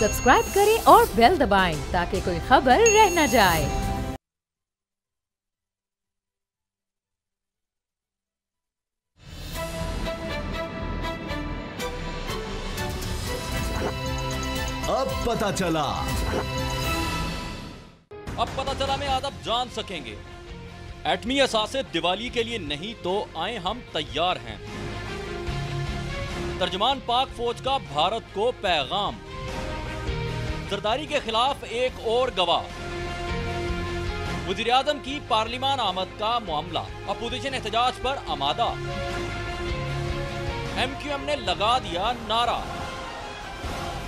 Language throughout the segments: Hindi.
सब्सक्राइब करें और बेल दबाएं ताकि कोई खबर रह न जाए। अब पता चला में आज आप जान सकेंगे। एटमी असासे दिवाली के लिए नहीं तो आए हम तैयार हैं। तर्जमान पाक फौज का भारत को पैगाम। जरदारी के खिलाफ एक और गवाह। वज़ीर-ए-आज़म की पार्लिमान आमद का मामला। अपोजिशन एहतजाज पर आमादा। MQM ने लगा दिया नारा,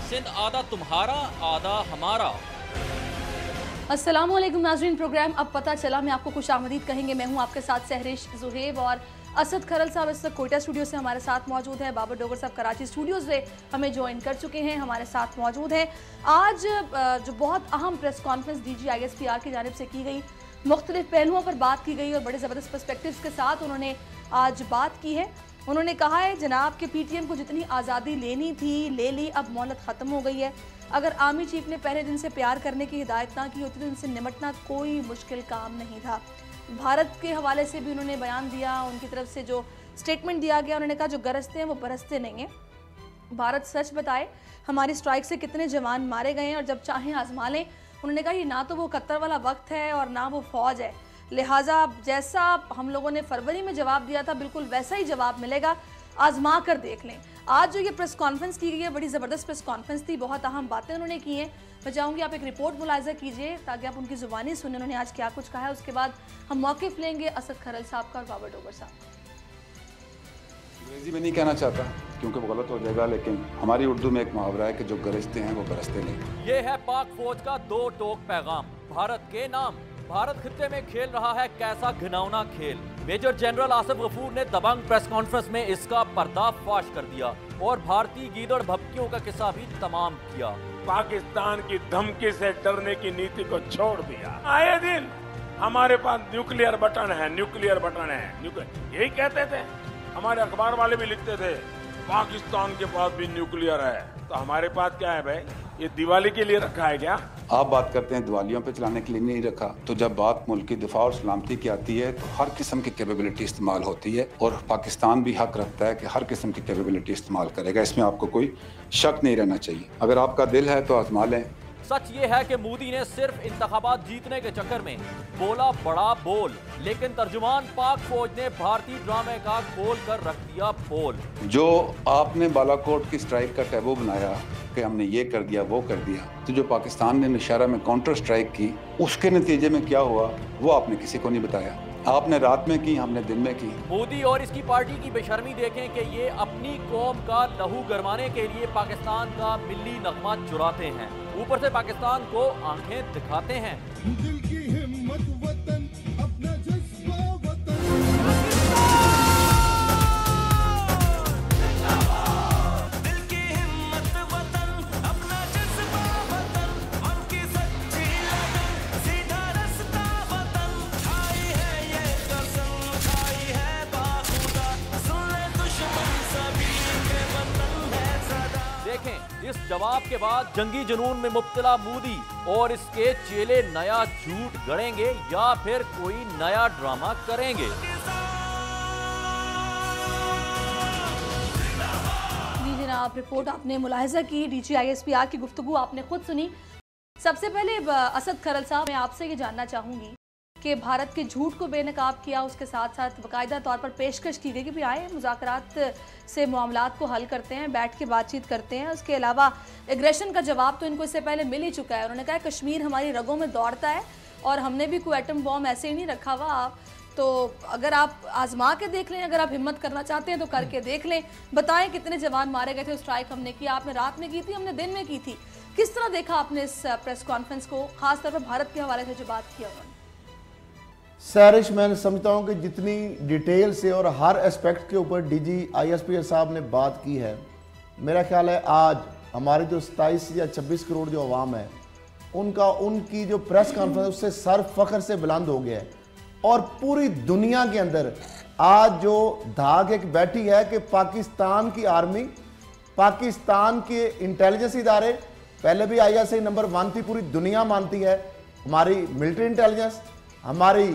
सिंध आधा तुम्हारा आधा हमारा। अस्सलामुअलैकुम नाज़रीन, प्रोग्राम अब पता चला में आपको खुश आमदीद कहेंगे। मैं हूं आपके साथ सहरिश ज़ुहैब और असद खरल साहब इस वक्त कोयटा स्टूडियो से हमारे साथ मौजूद है। बाबर डोगर साहब कराची स्टूडियो से हमें ज्वाइन कर चुके हैं, हमारे साथ मौजूद हैं। आज जो बहुत अहम प्रेस कॉन्फ्रेंस DG-ISPR की जानिब से की गई, मुख्तलिफ पहलुओं पर बात की गई और बड़े ज़बरदस्त पर्सपेक्टिव्स के साथ उन्होंने आज बात की है। उन्होंने कहा है जनाब के PTM को जितनी आज़ादी लेनी थी ले ली, अब मोहलत ख़त्म हो गई है। अगर आर्मी चीफ ने पहले दिन से प्यार करने की हिदायत ना की होती तो उनसे निमटना कोई मुश्किल काम नहीं था। भारत के हवाले से भी उन्होंने बयान दिया, उनकी तरफ से जो स्टेटमेंट दिया गया, उन्होंने कहा जो गरजते हैं वो बरसते नहीं हैं। भारत सच बताए हमारी स्ट्राइक से कितने जवान मारे गए हैं और जब चाहें आजमा लें। उन्होंने कहा ये ना तो वो कत्तर वाला वक्त है और ना वो फ़ौज है, लिहाजा जैसा हम लोगों ने फरवरी में जवाब दिया था बिल्कुल वैसा ही जवाब मिलेगा, आजमा कर देख लें। आज जो ये प्रेस कॉन्फ्रेंस की गई है बड़ी ज़बरदस्त प्रेस कॉन्फ्रेंस थी, बहुत अहम बातें उन्होंने की हैं। मैं चाहूँगी आप एक रिपोर्ट मुलाहिजा कीजिए ताकि आप उनकी ज़ुबानी सुने उन्होंने आज क्या कुछ कहा है। उसके बाद हम मौक़िफ़ लेंगे असद खरल साहब का और बाबर डोगर साहब। अंग्रेजी में नहीं कहना चाहता क्योंकि वो गलत हो जाएगा, लेकिन हमारी उर्दू में एक मुहावरा है कि जो गरजते हैं वो बरसते नहीं। ये है पाक फौज का दो टोक पैगाम भारत के नाम। भारत खित्ते में खेल रहा है कैसा घिनौना खेल। मेजर जनरल आसिफ गफूर ने दबंग प्रेस कॉन्फ्रेंस में इसका पर्दाफाश कर दिया और भारतीय गीदड़ भभकियों का किस्सा भी तमाम किया। पाकिस्तान की धमकी से डरने की नीति को छोड़ दिया। आए दिन हमारे पास न्यूक्लियर बटन है, न्यूक्लियर बटन है, यही कहते थे। हमारे अखबार वाले भी लिखते थे पाकिस्तान के पास भी न्यूक्लियर है, तो हमारे पास क्या है भाई? ये दिवाली के लिए रखा है क्या? आप बात करते हैं दिवालियों पे चलाने के लिए नहीं रखा, तो जब बात मुल्क की दिफा और सलामती की आती है तो हर किस्म की कैपेबिलिटी इस्तेमाल होती है और पाकिस्तान भी हक रखता है कि हर किस्म की कैपेबिलिटी इस्तेमाल करेगा। इसमें आपको कोई शक नहीं रहना चाहिए। अगर आपका दिल है तो आजमा लें। सच ये है कि मोदी ने सिर्फ इंतखाबात जीतने के चक्कर में बोला बड़ा बोल, लेकिन तर्जुमान पाक फौज ने भारतीय ड्रामे का खोल कर रख दिया बोल। जो आपने बालाकोट की स्ट्राइक का टैबू बनाया कि हमने ये कर दिया वो कर दिया, तो जो पाकिस्तान ने नौशहरा में काउंटर स्ट्राइक की उसके नतीजे में क्या हुआ वो आपने किसी को नहीं बताया। आपने रात में की, हमने दिन में की। मोदी और इसकी पार्टी की बेशर्मी देखें कि ये अपनी कौम का लहू गरमाने के लिए पाकिस्तान का मिल्ली नगमा चुराते हैं, ऊपर से पाकिस्तान को आंखें दिखाते हैं। दिल की हिम्मत वतन, अपना जज्बा वतन। दिल की हिम्मत वतन, अपना जज्बा वतन, मन की सच्ची लगन, सीधा रास्ता वतन। खाई है ये कसम, खाई है बाखुदा, सुन ले दुश्मन सभी के वतन है सदा। देखें इस जवाब के बाद जंगी जुनून में मुब्तला मोदी और इसके चेले नया झूठ गढ़ेंगे या फिर कोई नया ड्रामा करेंगे। जी जनाब, रिपोर्ट आपने मुलाहिजा की, DG-ISPR की गुफ्तगू आपने खुद सुनी। सबसे पहले असद खरल साहब, मैं आपसे ये जानना चाहूँगी कि भारत के झूठ को बेनकाब किया, उसके साथ साथ बाकायदा तौर पर पेशकश की गई कि भी आए मुज़ाकरात से मामलात को हल करते हैं, बैठ के बातचीत करते हैं। उसके अलावा एग्रेशन का जवाब तो इनको इससे पहले मिल ही चुका है। उन्होंने कहा कश्मीर हमारी रगों में दौड़ता है और हमने भी कोई एटम बॉम्ब ऐसे ही नहीं रखा हुआ। तो अगर आप आजमा के देख लें, अगर आप हिम्मत करना चाहते हैं तो करके देख लें। बताएं कितने जवान मारे गए थे, स्ट्राइक हमने की, आपने रात में की थी, हमने दिन में की थी। किस तरह देखा आपने इस प्रेस कॉन्फ्रेंस को, खासतौर पर भारत के हवाले से जो बात किया उन्होंने? सैरिश, मैं समझता हूँ कि जितनी डिटेल से और हर एस्पेक्ट के ऊपर DG-ISPR साहब ने बात की है, मेरा ख्याल है आज हमारे जो 27 या 26 करोड़ जो अवाम है उनकी जो प्रेस कॉन्फ्रेंस उससे सर फख्र से बुलंद हो गया है। और पूरी दुनिया के अंदर आज जो धाक एक बैठी है कि पाकिस्तान की आर्मी, पाकिस्तान के इंटेलिजेंस इदारे, पहले भी ISI नंबर 1 थी, पूरी दुनिया मानती है। हमारी मिलिट्री इंटेलिजेंस, हमारी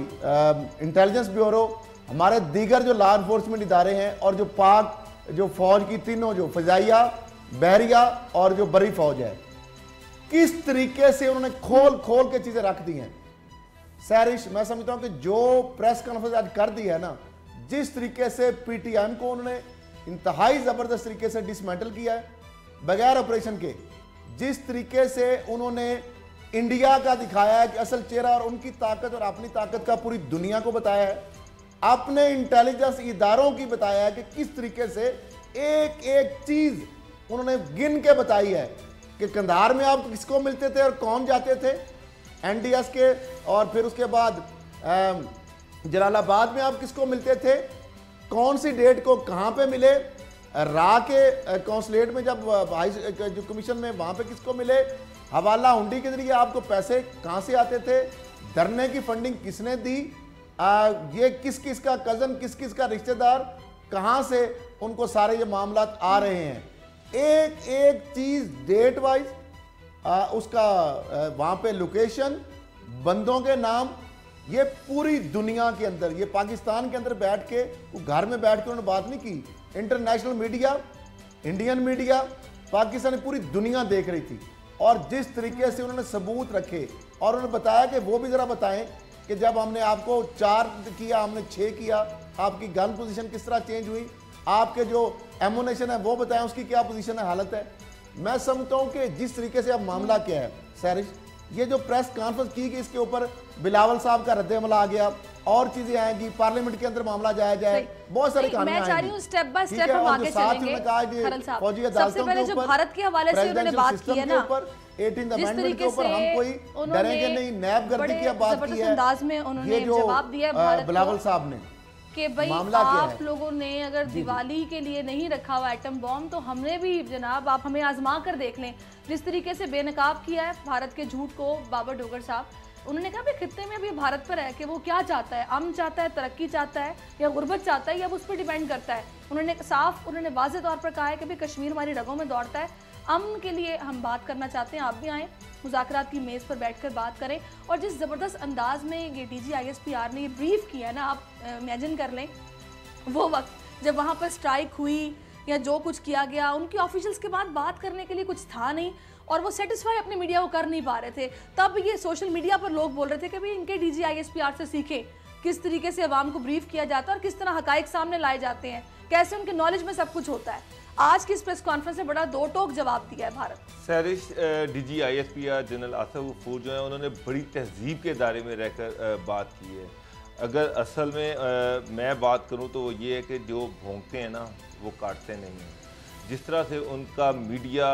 इंटेलिजेंस ब्यूरो, हमारे दीगर जो लॉ इन्फोर्समेंट इदारे हैं और जो पाक जो फौज की तीनों जो फजाइया, बहरिया और जो बरी फौज है, किस तरीके से उन्होंने खोल खोल के चीजें रख दी हैं। सैरिश, मैं समझता हूं कि जो प्रेस कॉन्फ्रेंस आज कर दी है ना, जिस तरीके से PTM को उन्होंने इंतहाई जबरदस्त तरीके से डिसमेंटल किया है बगैर ऑपरेशन के, जिस तरीके से उन्होंने इंडिया का दिखाया है कि असल चेहरा और उनकी ताकत और अपनी ताकत का पूरी दुनिया को बताया है, अपने इंटेलिजेंस इदारों की बताया है कि किस तरीके से एक एक चीज उन्होंने गिन के बताई है कि कंधार में आप किसको मिलते थे और कौन जाते थे NDS के, और फिर उसके बाद जलालाबाद में आप किसको मिलते थे, कौन सी डेट को कहां पे मिले, रा के कौंसलेट में जब हाई जो कमीशन में वहां पे किसको मिले, हवाला हुंडी के जरिए आपको पैसे कहां से आते थे, धरने की फंडिंग किसने दी, ये किस किस का कजन, किस किस का रिश्तेदार, कहां से उनको सारे ये मामला आ रहे हैं, एक एक चीज डेट वाइज, उसका वहां पे लोकेशन, बंदों के नाम, ये पूरी दुनिया के अंदर, ये पाकिस्तान के अंदर बैठ के, वो घर में बैठ के उन्होंने बात नहीं की। International media, Indian media, Pakistan की पूरी दुनिया देख रही थी, और जिस तरीके से उन्होंने सबूत रखे और उन्होंने बताया कि वो भी जरा बताएं कि जब हमने आपको 4 किया, हमने 6 किया, आपकी गन पोजीशन किस तरह चेंज हुई, आपके जो एमुनेशन है वो बताएं, उसकी क्या पोजीशन है, हालत है। मैं समझता हूं कि जिस तरीके से अब मामला क्या है सैरिश, ये जो प्रेस कॉन्फ्रेंस की गई, इसके ऊपर बिलावल साहब का रद्द-ए-अमल आ गया, और चीजें आएंगी, पार्लियामेंट के अंदर मामला जाया जाए, बहुत सारी कहानियां आएंगी। मैं चाह रही हूं स्टेप बाय स्टेप हम आगे चलेंगे। फौजी सबसे पहले जो भारत के हवाले से उन्होंने बात की है ना, 18th अमेंडमेंट के ऊपर हम कोई डरेंगे नहीं, नैब गर्दी की बात की है, अंदाज में उन्होंने जवाब दिया भारत बिलावल साहब ने कि भाई आप लोगों ने अगर दिवाली के लिए नहीं रखा हुआ एटम बॉम्ब, तो हमने भी जनाब, आप हमें आजमा कर देख लें। जिस तरीके से बेनकाब किया है भारत के झूठ को बाबर डोगर साहब, उन्होंने कहा भी खित्ते में अभी भारत पर है कि वो क्या चाहता है, अमन चाहता है, तरक्की चाहता है, या गुर्बत चाहता है, या वो उस पर डिपेंड करता है। उन्होंने वाज़ेह तौर पर कहा है कि भाई कश्मीर हमारी रगों में दौड़ता है, अमन के लिए हम बात करना चाहते हैं, आप भी आएँ, मुज़ाकरात की मेज़ पर बैठकर बात करें। और जिस ज़बरदस्त अंदाज में ये DG ISPR ने ये ब्रीफ किया ना, आप इमेजिन कर लें वो वक्त जब वहाँ पर स्ट्राइक हुई या जो कुछ किया गया, उनकी ऑफिशियल्स के बाद बात करने के लिए कुछ था नहीं, और वो सेटिस्फाई अपने मीडिया को कर नहीं पा रहे थे। तब ये सोशल मीडिया पर लोग बोल रहे थे कि भाई इनके DG ISPR से सीखें किस तरीके से अवाम को ब्रीफ किया जाता है और किस तरह हकाइक सामने लाए जाते हैं, कैसे उनके नॉलेज में सब कुछ होता है। आज की इस प्रेस कॉन्फ्रेंस में बड़ा दो टोक जवाब दिया है भारत। सैरिश, DG ISPR general Asif Ghafoor जो है, उन्होंने बड़ी तहजीब के दायरे में रहकर बात की है। अगर असल में मैं बात करूं तो वो ये है कि जो भोंकते हैं ना वो काटते नहीं हैं। जिस तरह से उनका मीडिया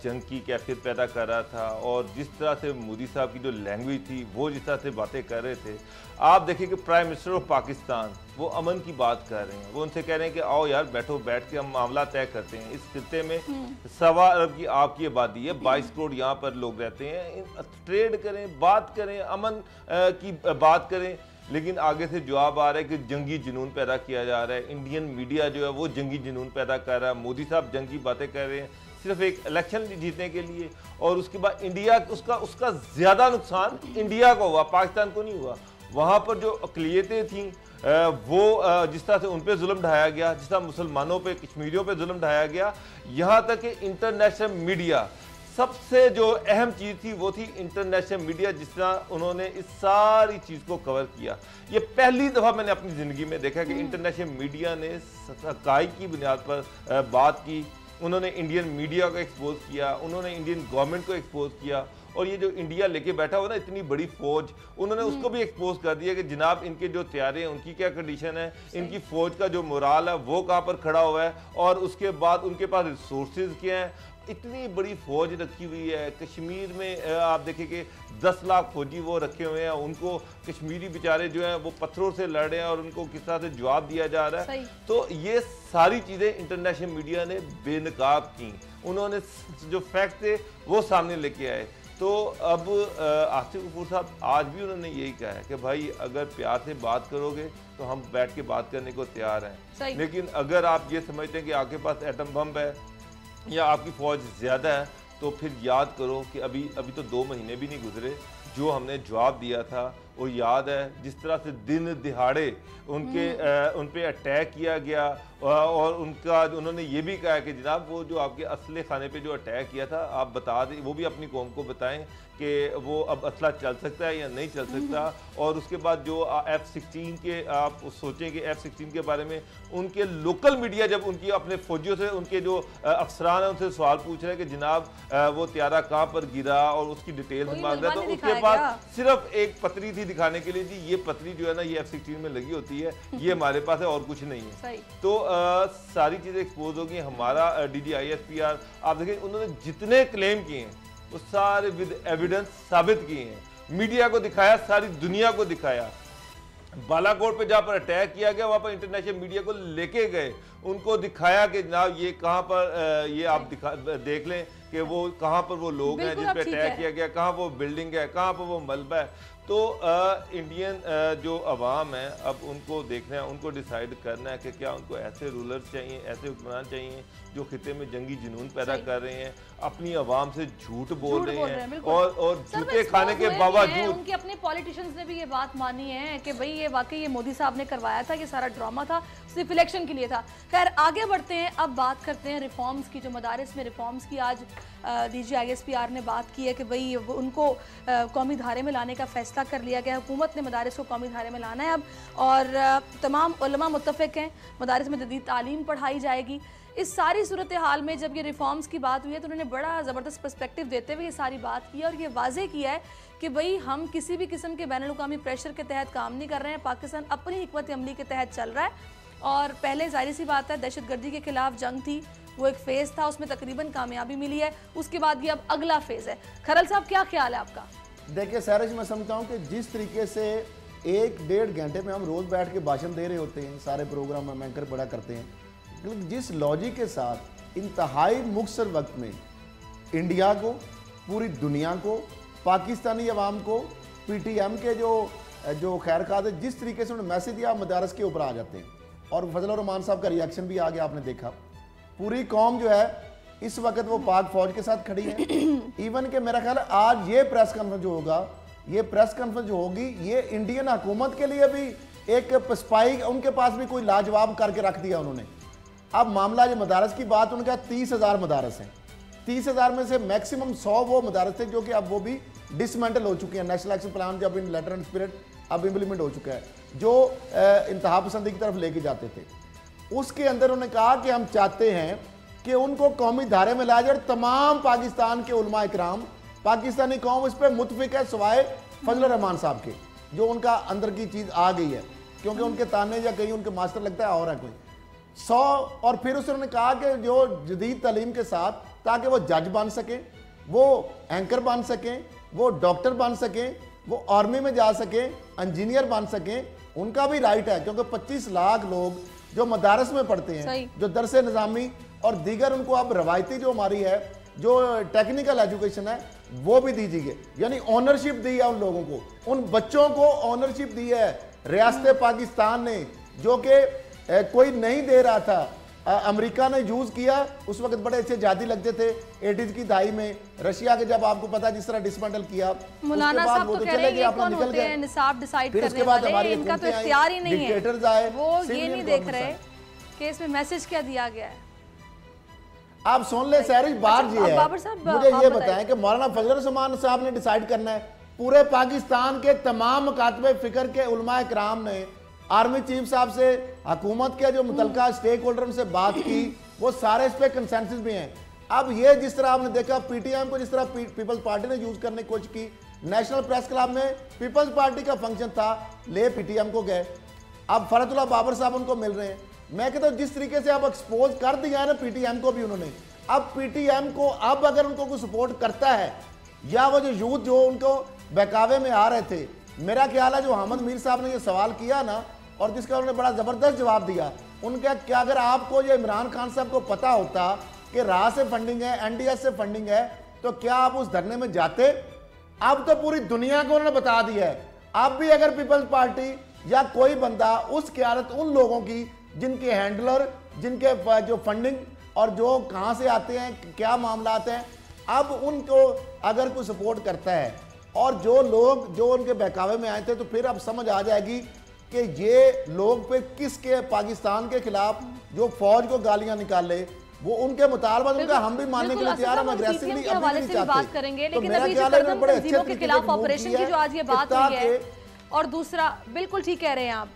जंग की कैफियत पैदा कर रहा था, और जिस तरह से मोदी साहब की जो लैंग्वेज थी, वो जिस तरह से बातें कर रहे थे, आप देखिए कि प्राइम मिनिस्टर ऑफ पाकिस्तान वो अमन की बात कर रहे हैं, वो उनसे कह रहे हैं कि आओ यार बैठो, बैठ के हम मामला तय करते हैं। इस खित्ते में 1.25 अरब की आपकी आबादी है, 22 करोड़ यहाँ पर लोग रहते हैं, ट्रेड करें, बात करें, अमन की बात करें। लेकिन आगे से जवाब आ रहा है कि जंगी जुनून पैदा किया जा रहा है, इंडियन मीडिया जो है वो जंगी जुनून पैदा कर रहा है, मोदी साहब जंगी बातें कर रहे हैं सिर्फ एक इलेक्शन जीतने के लिए, और उसके बाद इंडिया उसका ज़्यादा नुकसान इंडिया को हुआ, पाकिस्तान को नहीं हुआ। वहाँ पर जो अक़लियतें थीं वो जिस तरह से उन पर जुल्म ढाया गया, जिस तरह मुसलमानों पे, कश्मीरियों पे जुल्म ढाया गया, यहाँ तक कि इंटरनेशनल मीडिया, सबसे जो अहम चीज़ थी वो थी इंटरनेशनल मीडिया, जिस तरह उन्होंने इस सारी चीज़ को कवर किया। ये पहली दफ़ा मैंने अपनी ज़िंदगी में देखा कि इंटरनेशनल मीडिया ने हक़ाइक़ की बुनियाद पर बात की, उन्होंने इंडियन मीडिया को एक्सपोज किया, उन्होंने इंडियन गवर्नमेंट को एक्सपोज किया, और ये जो इंडिया लेके बैठा हुआ ना इतनी बड़ी फौज, उन्होंने उसको भी एक्सपोज कर दिया कि जनाब इनके जो तैयारे हैं उनकी क्या कंडीशन है, इनकी फौज का जो मोराल है वो कहाँ पर खड़ा हुआ है, और उसके बाद उनके पास रिसोर्सेज क्या हैं। इतनी बड़ी फौज रखी हुई है कश्मीर में, आप देखिए कि 10 लाख फौजी वो रखे हुए हैं, उनको कश्मीरी बेचारे जो हैं वो पत्थरों से लड़ रहे हैं, और उनको किस तरह से जवाब दिया जा रहा है। तो ये सारी चीज़ें इंटरनेशनल मीडिया ने बेनकाब की, उन्होंने जो फैक्ट थे वो सामने लेके आए। तो अब आसिफ गफूर साहब आज भी उन्होंने यही कहा है कि भाई अगर प्यार से बात करोगे तो हम बैठ के बात करने को तैयार हैं, लेकिन अगर आप ये समझते हैं कि आपके पास एटम बम है या आपकी फौज ज़्यादा है, तो फिर याद करो कि अभी तो 2 महीने भी नहीं गुजरे, जो हमने जवाब दिया था वो याद है। जिस तरह से दिन दिहाड़े उन पे अटैक किया गया और उन्होंने ये भी कहा कि जनाब वो जो आपके असले खाने पे जो अटैक किया था आप बता दें, वो भी अपनी कौम को बताएं कि वो अब असला चल सकता है या नहीं चल सकता। और उसके बाद जो F-16 के आप सोचें कि F-16 के बारे में उनके लोकल मीडिया जब उनकी अपने फौजियों से उनके जो अफसरान हैं उनसे सवाल पूछ रहे हैं कि जनाब वो त्यारा कहाँ पर गिरा और उसकी डिटेल्स मांग रहा है, तो उसके बाद सिर्फ एक पतरी थी दिखाने के लिए, जी ये पतरी जो है ना ये F-16 में लगी होती है, ये हमारे पास है और कुछ नहीं है। तो सारी चीजें एक्सपोज होगी। हमारा DGISPR आप देखिए उन्होंने जितने क्लेम किए हैं वो सारे विद एविडेंस साबित किए हैं, मीडिया को दिखाया, सारी दुनिया को दिखाया। बालाकोट पे जहाँ पर अटैक किया गया वहाँ पर इंटरनेशनल मीडिया को लेके गए, उनको दिखाया कि जनाब ये कहाँ पर ये आप देख लें कि वो कहाँ पर वो लोग हैं जिन पे अटैक किया गया, कहाँ वो बिल्डिंग है, कहाँ पर वो मलबा है। तो इंडियन जो अवाम है अब उनको देखना है, उनको डिसाइड करना है कि क्या उनको ऐसे रूलर्स चाहिए, ऐसे हुक्मरान चाहिए जो खिते में जंगी जुनून पैदा कर रहे हैं, अपनी आवाम से झूठ बोल रहे हैं और झूठे खाने के बावजूद उनके अपने पॉलिटिशियंस ने भी ये बात मानी है कि भाई ये वाकई ये मोदी साहब ने करवाया था, ये सारा ड्रामा था, सिर्फ इलेक्शन के लिए था। खैर आगे बढ़ते हैं, अब बात करते हैं रिफॉर्म्स की, जो मदारिस में रिफॉर्म्स की आज DGISPR ने बात की है कि भाई उनको कौमी धारे में लाने का फैसला कर लिया गया, हुकूमत ने मदारिस को कौमी धारे में लाना है अब, और तमाम उलमा मुत्तफ़िक़ हैं मदारिस में जदीद तालीम पढ़ाई जाएगी। इस सारी सूरत हाल में जब ये रिफॉर्म्स की बात हुई है तो उन्होंने बड़ा ज़बरदस्त पर्सपेक्टिव देते हुए ये सारी बात की और ये वाज़े किया है कि भाई हम किसी भी किस्म के बैनुल-अक़वामी प्रेशर के तहत काम नहीं कर रहे हैं, पाकिस्तान अपनी हिकमत अमली के तहत चल रहा है। और पहले ज़ाहिर सी बात है दहशतगर्दी के खिलाफ जंग थी, वो एक फ़ेज़ था, उसमें तकरीबन कामयाबी मिली है, उसके बाद ये अब अगला फ़ेज़ है। खरल साहब क्या ख्याल है आपका? देखिए सैरिश, मैं समझता हूँ कि जिस तरीके से 1-1.5 घंटे में हम रोज़ बैठ के भाषण दे रहे होते हैं, सारे प्रोग्राम हम एंकर बड़ा करते हैं, लेकिन जिस लॉजिक के साथ इंतहाई मुख्तर वक्त में इंडिया को, पूरी दुनिया को, पाकिस्तानी अवाम को, PTM के जो खैर खाद है, जिस तरीके से उन्होंने मैसेज दिया मदारस के ऊपर आ जाते हैं। और फजल रहमान साहब का रिएक्शन भी आ गया, आपने देखा पूरी कौम जो है इस वक्त वो पाक फौज के साथ खड़ी है। इवन के मेरा ख्याल है आज ये प्रेस कॉन्फ्रेंस जो होगा, ये प्रेस कॉन्फ्रेंस जो होगी, ये इंडियन हुकूमत के लिए भी एक स्पाई, उनके पास भी कोई लाजवाब करके रख दिया उन्होंने। अब मामला जो मदारस की बात, उनका 30,000 मदारस हैं, 30,000 में से मैक्सिमम 100 वो मदारस थे जो कि अब वो भी डिसमेंटल हो चुके हैं। नेशनल एक्शन प्लान जब इन लेटर एंड स्पिरिट अब इम्प्लीमेंट हो चुका है, जो इंतहा पसंदी की तरफ लेके जाते थे। उसके अंदर उन्होंने कहा कि हम चाहते हैं कि उनको कौमी धारे में लाया जाए। तमाम पाकिस्तान के उलमा इकराम, पाकिस्तानी कौम इस पर मुतफिक है, सिवाय फजल रहमान साहब के, जो उनका अंदर की चीज़ आ गई है, क्योंकि उनके ताने या कहीं उनके मास्टर लगता है और है कोई 100। और फिर उसने उन्होंने कहा कि जो जदीद तालीम के साथ, ताकि वो जज बन सकें, वो एंकर बन सकें, वो डॉक्टर बन सकें, वो आर्मी में जा सकें, इंजीनियर बन सकें, उनका भी राइट है। क्योंकि 25 लाख लोग जो मदारस में पढ़ते हैं, जो दरस निज़ामी और दीगर, उनको अब रवायती जो हमारी है, जो टेक्निकल एजुकेशन है, वो भी दीजिए। यानी ऑनरशिप दी है उन लोगों को, उन बच्चों को ऑनरशिप दी है रियासत पाकिस्तान ने, जो कि कोई नहीं दे रहा था। अमेरिका ने यूज किया, उस वक्त बड़े अच्छे जादी लगते थे 80s की दहाई में। रशिया के जब आपको पता जिस तरह डिसमेंटल किया, मौलाना साहब तो कह रहे हैं ये कौन होते हैं निसाब डिसाइड करने वाले, इनका तो इख्तियार ही नहीं है, वो ये नहीं देख रहे कि इसमें मैसेज क्या दिया गया है। आप सुन ले सैरिश, बात ये है, मुझे ये बताएं कि मौलाना फजल रहमान साहब ने डिसाइड करना है। पूरे पाकिस्तान के तमाम मुकातबे फिक्र के उलमा इकराम ने आर्मी चीफ साहब से, हुकूमत के जो मुतलका स्टेक होल्डर से बात की, वो सारे इस पर कंसेंसस भी हैं। अब ये जिस तरह आपने देखा PTM को जिस तरह पीपल्स पार्टी ने यूज करने की कोशिश की, नेशनल प्रेस क्लब में पीपल्स पार्टी का फंक्शन था, ले PTM को गए। अब फरतुल्लाह बाबर साहब उनको मिल रहे हैं। मैं कहता हूँ जिस तरीके से अब एक्सपोज कर दिया है ना PTM को भी उन्होंने, अब PTM को अब अगर उनको कोई सपोर्ट करता है, या वो जो यूथ जो उनको बहकावे में आ रहे थे, मेरा ख्याल है जो अहमद मीर साहब ने ये सवाल किया ना, और जिसका उन्होंने बड़ा ज़बरदस्त जवाब दिया, उनका क्या, अगर आपको ये इमरान खान साहब को पता होता कि राह से फंडिंग है, NDS से फंडिंग है, तो क्या आप उस धरने में जाते? अब तो पूरी दुनिया को उन्होंने बता दिया है। अब भी अगर पीपल्स पार्टी या कोई बंदा उस क़यादत उन लोगों की जिनके हैंडलर, जिनके जो फंडिंग और जो कहाँ से आते हैं, क्या मामला हैं, अब उनको अगर कोई सपोर्ट करता है और जो लोग जो उनके बहकावे में आए थे, तो फिर अब समझ आ जाएगी कि ये लोग फिर किसके पाकिस्तान के खिलाफ जो फौज को गालियां निकाले वो उनके मुतालबा उनका हम भी मानने के लिए तैयार हम अग्रेसिवली हवाले से भी बात करेंगे, लेकिन अभी जो तंजीमों के खिलाफ ऑपरेशन की जो आज ये बात हुई है, और दूसरा बिल्कुल ठीक कह रहे हैं आप,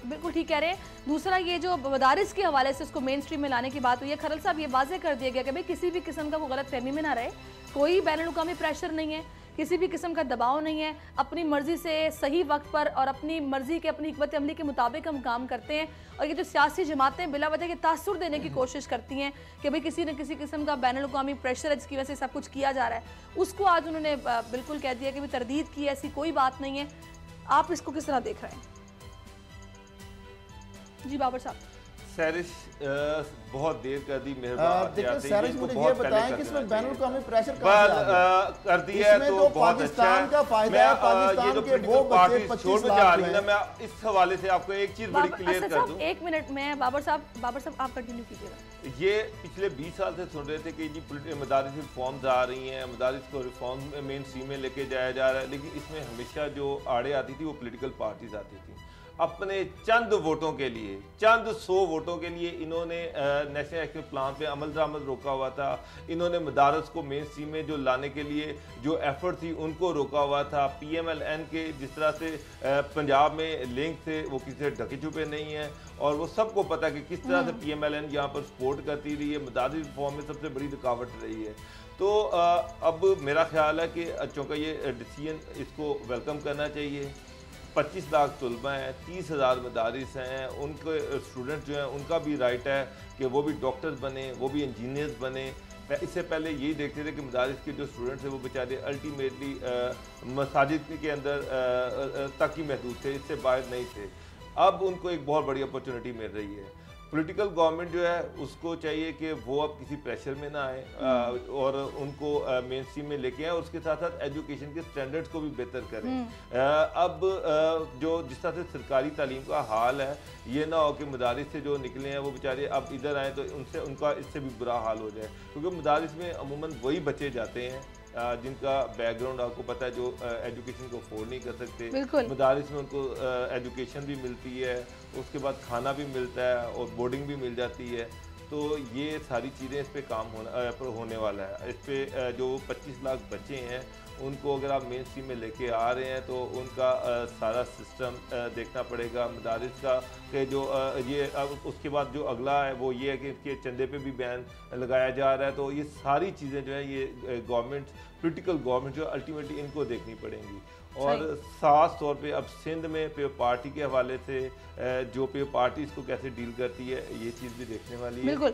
बिल्कुल ठीक कह रहे हैं। दूसरा ये जो मदारिस के हवाले से इसको मेन स्ट्रीम में लाने की बात हुई है, खरल साहब ये वाज़ेह कर दिया गया कि भाई किसी भी किस्म का वो गलत फहमी में ना रहे, कोई बैनुल-अक़वामी प्रेशर नहीं है, किसी भी किस्म का दबाव नहीं है, अपनी मर्जी से सही वक्त पर और अपनी मर्जी के अपनी हिकमत अमली के मुताबिक हम काम करते हैं। और ये जो सियासी जमातें बिला वजह के तासुर देने की कोशिश करती हैं कि भाई किसी न किसी किस्म का बैनुल-अक़वामी प्रेशर है जिसकी वजह से सब कुछ किया जा रहा है, उसको आज उन्होंने बिल्कुल कह दिया कि भाई तरदीद की ऐसी कोई बात नहीं है। आप इसको किस तरह देख रहे हैं? जी बाबर साहब। सैरिश बहुत देर कर दी, मेहरबान देखिए सैरिश मुझे ये बताएं कि इसमें बैनुल-अक़वामी प्रेशर कहां से आ गया? कर दिया है तो बहुत अच्छा है। का फायदा है, पाकिस्तान के वो बच्चे 25 लाख में। मैं इस हवाले से आपको एक चीज बड़ी क्लियर कर दूं। एक मिनट में बाबर साहब आप कंटिन्यू कीजिएगा। ये पिछले 20 साल से सुन रहे थे कि जी मदारिस रिफॉर्म्स आ रही हैं, मदारिस को रिफॉर्म मेन स्ट्रीम में लेके जाया जा रहा है, लेकिन इसमें हमेशा जो आड़े आती थी वो पॉलिटिकल पार्टीज आती थी। अपने चंद वोटों के लिए, चंद 100 वोटों के लिए इन्होंने नेशनल एक्शन प्लान पे अमल दरामद रोका हुआ था। इन्होंने मदारस को मेन स्ट्रीम में जो लाने के लिए जो एफर्ट थी उनको रोका हुआ था। PMLN के जिस तरह से पंजाब में लिंक थे वो किसी से ढके छुपे नहीं है, और वो सबको पता कि किस तरह से PMLN यहाँ पर सपोर्ट करती रही है, मदारस रिफॉर्म में सबसे बड़ी रुकावट रही है। तो अब मेरा ख्याल है कि चूँकि ये डिसीजन इसको वेलकम करना चाहिए। 25 लाख तलबा हैं, 30,000 मदारिस हैं, उनके स्टूडेंट जो हैं उनका भी राइट है कि वो भी डॉक्टर्स बने, वो भी इंजीनियर्स बने। इससे पहले यही देखते थे कि मदारिस के जो स्टूडेंट्स हैं वो बेचारे अल्टीमेटली मसाजिद के अंदर तक ही महदूद थे, इससे बाहर नहीं थे। अब उनको एक बहुत बड़ी अपॉर्चुनिटी मिल रही है। पॉलिटिकल गवर्नमेंट जो है उसको चाहिए कि वो अब किसी प्रेशर में ना आए और उनको मेन स्ट्रीम में लेके आए, और उसके साथ साथ एजुकेशन के स्टैंडर्ड्स को भी बेहतर करें। अब जो जिस तरह से सरकारी तालीम का हाल है, ये ना हो कि मदारिस से जो निकले हैं वो बेचारे अब इधर आए तो उनसे उनका इससे भी बुरा हाल हो जाए, क्योंकि मदारिस में अमूमन वही बच्चे जाते हैं जिनका बैकग्राउंड आपको पता है, जो एजुकेशन को अफोर्ड नहीं कर सकते। मदारिस में उनको एजुकेशन भी मिलती है, उसके बाद खाना भी मिलता है और बोर्डिंग भी मिल जाती है। तो ये सारी चीज़ें इस पे काम होने वाला है। इस पे जो 25 लाख बच्चे हैं उनको अगर आप मेन स्ट्रीम में लेके आ रहे हैं तो उनका सारा सिस्टम देखना पड़ेगा मदारिस का कि जो ये उसके बाद जो अगला है वो ये है कि इसके चंदे पे भी बैन लगाया जा रहा है। तो ये सारी चीज़ें जो है ये गवर्नमेंट पॉलिटिकल गवर्नमेंट जो अल्टीमेटली इनको देखनी पड़ेंगी। और खास तौर पे अब सिंध में पे पार्टी के हवाले से जो पे पार्टी इसको कैसे डील करती है ये चीज़ भी देखने वाली है। बिल्कुल।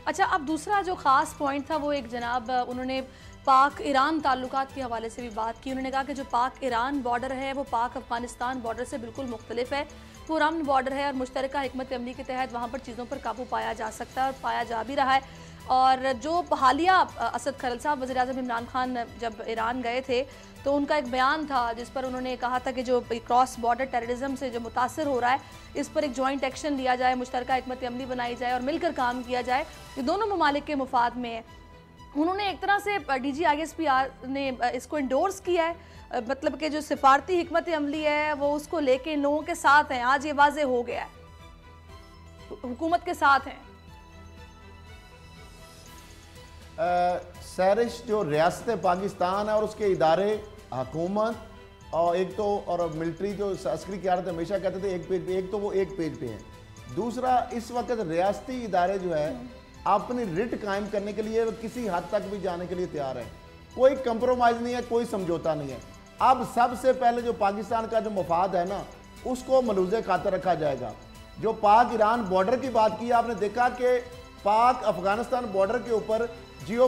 अच्छा, अब दूसरा जो ख़ास पॉइंट था वो एक जनाब उन्होंने पाक ईरान ताल्लुकात के हवाले से भी बात की। उन्होंने कहा कि जो पाक ईरान बॉर्डर है वो पाक अफ़गानिस्तान बॉर्डर से बिल्कुल मुख्तलिफ है, वो अमन बॉर्डर है और मुश्तरका हिकमत अमली के तहत वहाँ पर चीज़ों पर काबू पाया जा सकता है और पाया जा भी रहा है। और जो हालिया असद खरल साहब वज़ीर-ए-आज़म इमरान खान जब ईरान गए थे तो उनका एक बयान था जिस पर उन्होंने कहा था कि जो क्रॉस बॉर्डर टेररिज्म से जो मुतासर हो रहा है इस पर एक जॉइंट एक्शन लिया जाए, मुश्तरका हिकमत अमली बनाई जाए और मिलकर काम किया जाए, ये दोनों ममालिक के मुफाद में है। उन्होंने एक तरह से DG ISPR ने इसको इंडोर्स किया है, मतलब कि जो सिफारती हिकमत अमली है वो उसको लेके इन लोगों के साथ हैं। आज ये वाज़े हो गया है, हुकूमत के साथ हैं। सैरिश जो रियासत पाकिस्तान है और उसके इदारे हुकूमत और एक तो और मिलिट्री जो अस्करी क़यादत हमेशा कहते थे एक पेज पे, एक तो वो एक पेज पे है। दूसरा इस वक्त रियासती इदारे जो है अपनी रिट कायम करने के लिए किसी हद तक भी जाने के लिए तैयार है, कोई कंप्रोमाइज़ नहीं है, कोई समझौता नहीं है। अब सबसे पहले जो पाकिस्तान का जो मफाद है ना उसको मलूज़े खातर रखा जाएगा। जो पाक ईरान बॉर्डर की बात की, आपने देखा कि पाक अफगानिस्तान बॉर्डर के ऊपर जियो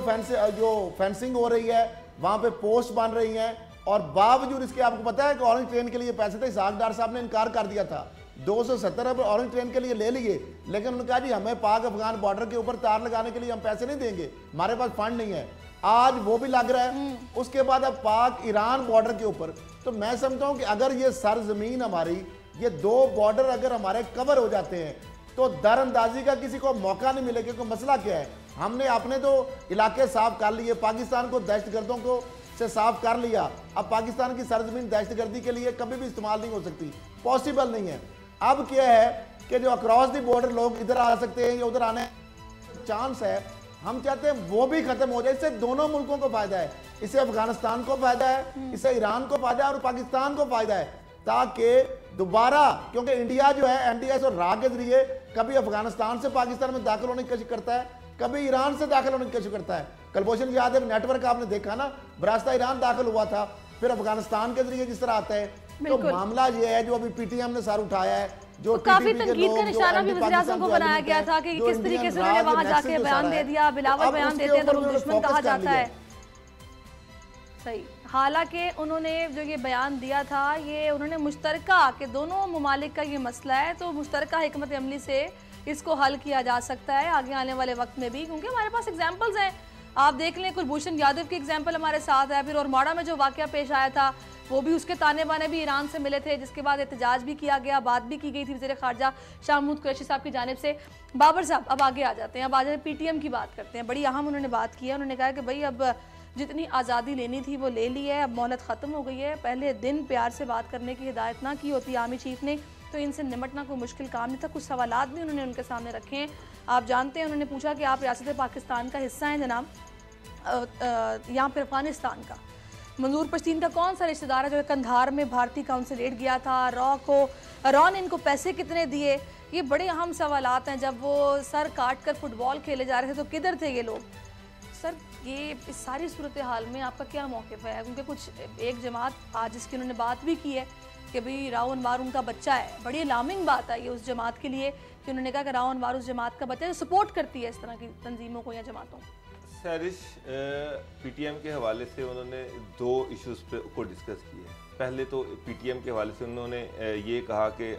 फेंसिंग हो रही है, वहाँ पे पोस्ट बन रही हैं, और बावजूद इसके आपको पता है कि ऑरेंज ट्रेन के लिए पैसे थे, इसहाक डार साहब ने इनकार कर दिया था, 270 अरब ऑरेंज ट्रेन के लिए ले लिए, लेकिन उन्होंने कहा जी हमें पाक अफगान बॉर्डर के ऊपर तार लगाने के लिए हम पैसे नहीं देंगे, हमारे पास फंड नहीं है। आज वो भी लग रहा है। उसके बाद अब पाक ईरान बॉर्डर के ऊपर, तो मैं समझता हूँ कि अगर ये सरजमीन हमारी, ये दो बॉर्डर अगर हमारे कवर हो जाते हैं तो दरअंदाजी का किसी को मौका नहीं मिलेगा। क्योंकि मसला क्या है, हमने अपने तो इलाके साफ कर लिए, पाकिस्तान को दहशतगर्दों को से साफ कर लिया। अब पाकिस्तान की सरजमीन दहशतगर्दी के लिए कभी भी इस्तेमाल नहीं हो सकती, पॉसिबल नहीं है। अब क्या है कि जो अक्रॉस द बॉर्डर लोग इधर आ सकते हैं या उधर आने चांस है, हम चाहते हैं वो भी खत्म हो जाए। इससे दोनों मुल्कों को फायदा है, इससे अफगानिस्तान को फायदा है, इससे ईरान को फायदा है और पाकिस्तान को फायदा है, ताकि दोबारा, क्योंकि इंडिया जो है एनटीएस और राह के जरिए कभी अफगानिस्तान से पाकिस्तान में दाखिल होने की कोशिश करता है, कभी ईरान से दाखिल होने की कोशिश करता है। कलभूषण याद है नेटवर्क आपने देखा ना, बरास्ता ईरान दाखिल हुआ था, फिर अफगानिस्तान के जरिए जिस तरह आता है। तो मामला ये है जो अभी पीटीएम ने सर उठाया है, जो काफी तनकीद का निशाना भी वज़ीर आज़म को बनाया गया था कि किस तरीके से उन्होंने वहां जाके बयान दे दिया, बिलावल बयान देते हैं तो दुश्मन कहा जाता है। सही, हालांकि उन्होंने जो ये बयान दिया था ये उन्होंने मुश्तरका कि दोनों ममालिक का ये मसला है, तो मुश्तरका हिकमत अमली से इसको हल किया जा सकता है आगे आने वाले वक्त में भी, क्योंकि हमारे पास एग्जाम्पल्स हैं। आप देख लें, कुलभूषण यादव की एग्जाम्पल हमारे साथ है, फिर और माड़ा में जो वाकया पेश आया था वो भी उसके ताने बाने भी ईरान से मिले थे, जिसके बाद एहतजाज भी किया गया, बात भी की गई थी वज़ीर ख़ारजा शाह महमूद कुरैशी साहब की जानिब से। बाबर साहब अब आगे आ जाते हैं, अब आ जाते हैं पीटीएम की बात करते हैं। बड़ी अहम उन्होंने बात की है, उन्होंने कहा कि भाई अब जितनी आज़ादी लेनी थी वो ले ली है, अब मोहलत ख़त्म हो गई है। पहले दिन प्यार से बात करने की हिदायत ना की होती आर्मी चीफ ने तो इनसे निमटना कोई मुश्किल काम नहीं था। कुछ सवालात भी उन्होंने उनके सामने रखे हैं। आप जानते हैं, उन्होंने पूछा कि आप रियासत पाकिस्तान का हिस्सा हैं जनाब, यहाँ पर अफगानिस्तान का मंजूर पश्तीन का कौन सा रिश्तेदार है जो कंधार में भारतीय काउंसलेट गया था, रॉ ने इनको पैसे कितने दिए, ये बड़े अहम सवालात हैं। जब वो सर काट कर फुटबॉल खेले जा रहे थे तो किधर थे ये लोग? सर, ये इस सारी सूरत हाल में आपका क्या मौक़िफ़ है? क्योंकि कुछ एक जमात आज इसकी उन्होंने बात भी की है कि भाई राव अनवार उनका बच्चा है। बड़ी अलार्मिंग बात है ये उस जमात के लिए कि उन्होंने कहा कि राव अनवार उस जमात का बच्चा है जो सपोर्ट करती है इस तरह की तंजीमों को या जमातों को। सैरिश पीटीएम के हवाले से उन्होंने दो इश्यूज़ को डिस्कस किए। पहले तो पीटीएम के हवाले से उन्होंने ये कहा कि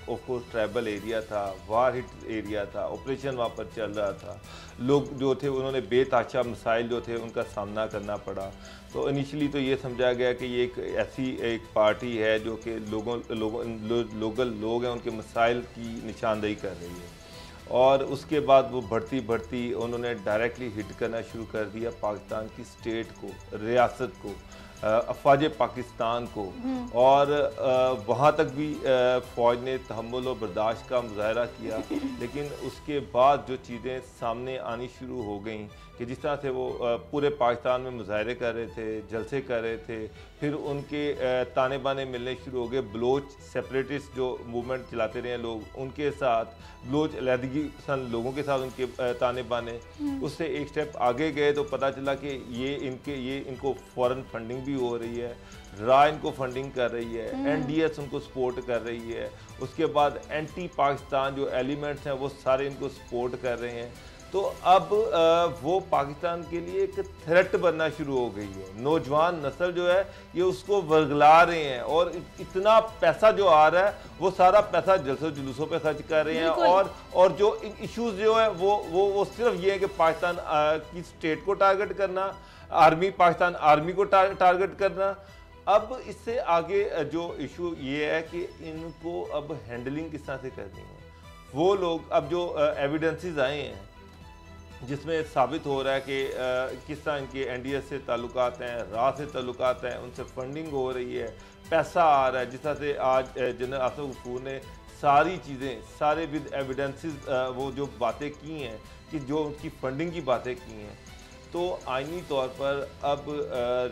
ऑफ कोर्स ट्राइबल एरिया था, वार हिट एरिया था, ऑपरेशन वहाँ पर चल रहा था, लोग जो थे उन्होंने बेताशा मसाइल जो थे उनका सामना करना पड़ा। तो इनिशियली तो ये समझा गया कि ये एक ऐसी एक पार्टी है जो कि लोकल लोग हैं उनके मसाइल की निशानदेही कर रही है, और उसके बाद वो बढ़ती उन्होंने डायरेक्टली हिट करना शुरू कर दिया पाकिस्तान की स्टेट को, रियासत को, अफवाज पाकिस्तान को, और वहाँ तक भी फ़ौज ने तहम्मुल और बर्दाश्त का मुजाहरा किया। लेकिन उसके बाद जो चीज़ें सामने आनी शुरू हो गई कि जिस तरह से वो पूरे पाकिस्तान में मुजाहरे कर रहे थे, जलसे कर रहे थे, फिर उनके ताने बाने मिलने शुरू हो गए। बलोच सेपरेटिस्ट जो मूवमेंट चलाते रहे लोग, उनके साथ बलोच अलहदगी पसंद लोगों के साथ उनके ताने बाने, उससे एक स्टेप आगे गए तो पता चला कि ये इनको फॉरेन फंडिंग भी हो रही है, रा इनको फंडिंग कर रही है, एनडीएस उनको सपोर्ट कर रही है, उसके बाद एंटी पाकिस्तान जो एलिमेंट्स हैं वो सारे इनको सपोर्ट कर रहे हैं। तो अब वो पाकिस्तान के लिए एक थ्रेट बनना शुरू हो गई है। नौजवान नस्ल जो है ये उसको वर्गला रहे हैं, और इतना पैसा जो आ रहा है वो सारा पैसा जलसों जुलूसों पे खर्च कर रहे हैं, और जो इश्यूज जो है वो सिर्फ ये है कि पाकिस्तान की स्टेट को टारगेट करना, पाकिस्तान आर्मी को टारगेट करना। अब इससे आगे जो इशू ये है कि इनको अब हैंडलिंग किस तरह से करनी है। वो लोग अब जो एविडेंसेस आए हैं जिसमें साबित हो रहा है कि किस तरह इनके एनडीएस से ताल्लुकात हैं, राह से ताल्लुकात हैं, उनसे फंडिंग हो रही है, पैसा आ रहा है। जिस तरह से आज जनरल आसिफ गफूर ने सारी चीज़ें सारे विद एविडेंसेस वो जो बातें की हैं कि जो उनकी फंडिंग की बातें की हैं, तो आइनी तौर पर अब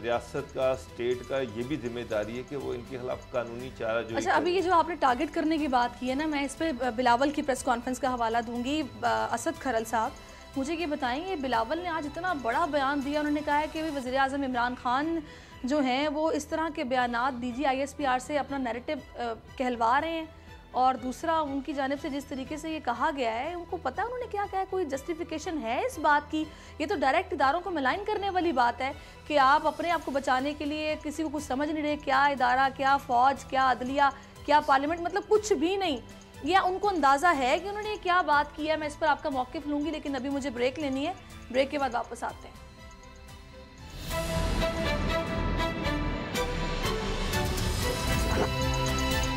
रियासत का, स्टेट का ये भी जिम्मेदारी है कि वो इनके खिलाफ कानूनी चारा जो। अच्छा, अभी ये जो आपने टारगेट करने की बात की है ना, मैं इस पर बिलावल की प्रेस कॉन्फ्रेंस का हवाला दूंगी। असद खरल साहब, मुझे ये बताएं, ये बिलावल ने आज इतना बड़ा बयान दिया, उन्होंने कहा है कि वज़ीर आज़म इमरान खान जो हैं वो इस तरह के बयानात DG ISPR से अपना नैरेटिव कहलवा रहे हैं, और दूसरा उनकी जानिब से जिस तरीके से ये कहा गया है, उनको पता है उन्होंने क्या कहा है, कोई जस्टिफिकेशन है इस बात की? ये तो डायरेक्ट इदारों को मलाइन करने वाली बात है कि आप अपने आप को बचाने के लिए किसी को कुछ समझ नहीं रहे, क्या इदारा, क्या फ़ौज, क्या अदलिया, क्या पार्लियामेंट, मतलब कुछ भी नहीं। या उनको अंदाज़ा है कि उन्होंने क्या बात की है? मैं इस पर आपका मौक़िफ़ लूँगी, लेकिन अभी मुझे ब्रेक लेनी है, ब्रेक के बाद वापस आते हैं।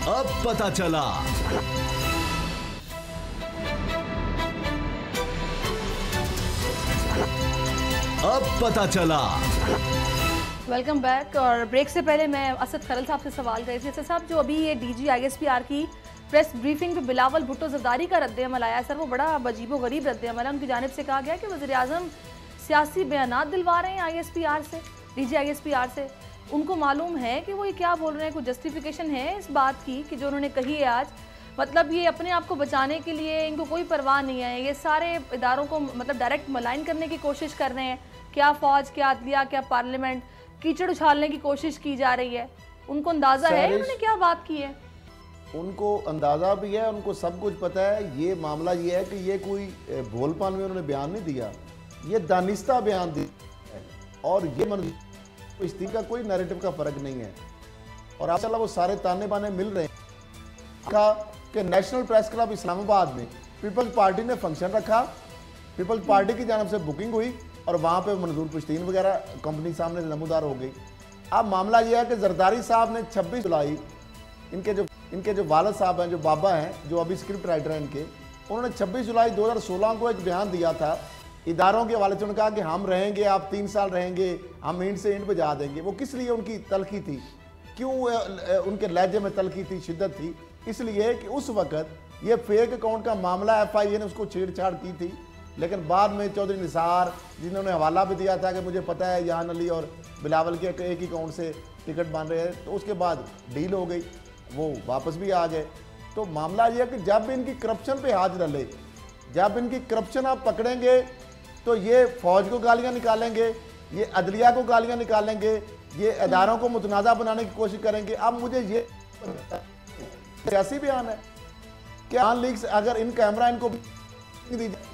अब पता चला। अब पता चला। Welcome back. और ब्रेक से पहले मैं असद खरल साहब से सवाल कर रही थी। असद साहब, जो अभी ये डीजी आईएसपीआर की प्रेस ब्रीफिंग पे बिलावल भुट्टो जरदारी का रद्द-ए-अमल आया है सर, वो बड़ा अजीबो-गरीब रद्द-ए-अमल है। उनकी जानिब से कहा गया कि वज़ीर-ए-आज़म सियासी बयानात दिलवा रहे हैं आईएसपीआर से, डीजी आईएसपीआर से। उनको मालूम है कि वो ये क्या बोल रहे हैं, कुछ जस्टिफिकेशन है इस बात की कि जो उन्होंने कही है आज, मतलब ये अपने आप को बचाने के लिए इनको कोई परवाह नहीं है, ये सारे इदारों को मतलब डायरेक्ट मलाइन करने की कोशिश कर रहे हैं। क्या फ़ौज, क्या अदलिया, क्या पार्लियामेंट, कीचड़ उछालने की कोशिश की जा रही है। उनको अंदाज़ा है उन्होंने क्या बात की है? उनको अंदाज़ा भी है, उनको सब कुछ पता है। ये मामला ये है कि ये कोई भोलपान में उन्होंने बयान नहीं दिया, ये दानिस्ता बयान दिया है। और ये इस्ती का कोई नैरेटिव का फ़र्क नहीं है। और माशाल्लाह वो सारे ताने बाने मिल रहे हैं। कहा कि नेशनल प्रेस क्लब इस्लामाबाद में पीपल्स पार्टी ने फंक्शन रखा, पीपल्स पार्टी की जानब से बुकिंग हुई और वहाँ पे मंजूर पुश्तीन वगैरह कंपनी सामने नमूदार हो गई। अब मामला यह है कि जरदारी साहब ने 26 जुलाई इनके जो वालिद साहब हैं, जो बाबा हैं, जो अभी स्क्रिप्ट राइटर हैं इनके, उन्होंने 26 जुलाई 2016 को एक बयान दिया था इदारों के हवाले से। उन्होंने कहा कि हम रहेंगे, आप 3 साल रहेंगे, हम इंड से इंड बजा देंगे। वो किस लिए उनकी तलखी थी, क्यों उनके लहजे में तलखी थी, शिद्दत थी? इसलिए कि उस वक़्त ये फेक अकाउंट का मामला FIA ने उसको छेड़छाड़ की थी। लेकिन बाद में चौधरी निसार, जिन्होंने हवाला भी दिया था कि मुझे पता है यान अली और बिलावल के एक ही अकाउंट से टिकट बन रहे हैं, तो उसके बाद डील हो गई, वो वापस भी आ गए। तो मामला ये है कि जब इनकी करप्शन पे हाथ डले, जब इनकी करप्शन आप पकड़ेंगे तो ये फ़ौज को गालियाँ निकालेंगे, ये अदलिया को गालियाँ निकालेंगे, ये इदारों को मुतनाज़ा बनाने की कोशिश करेंगे। अब मुझे ये सियासी बयान है कि डान लीग्स अगर इन कैमरा इनको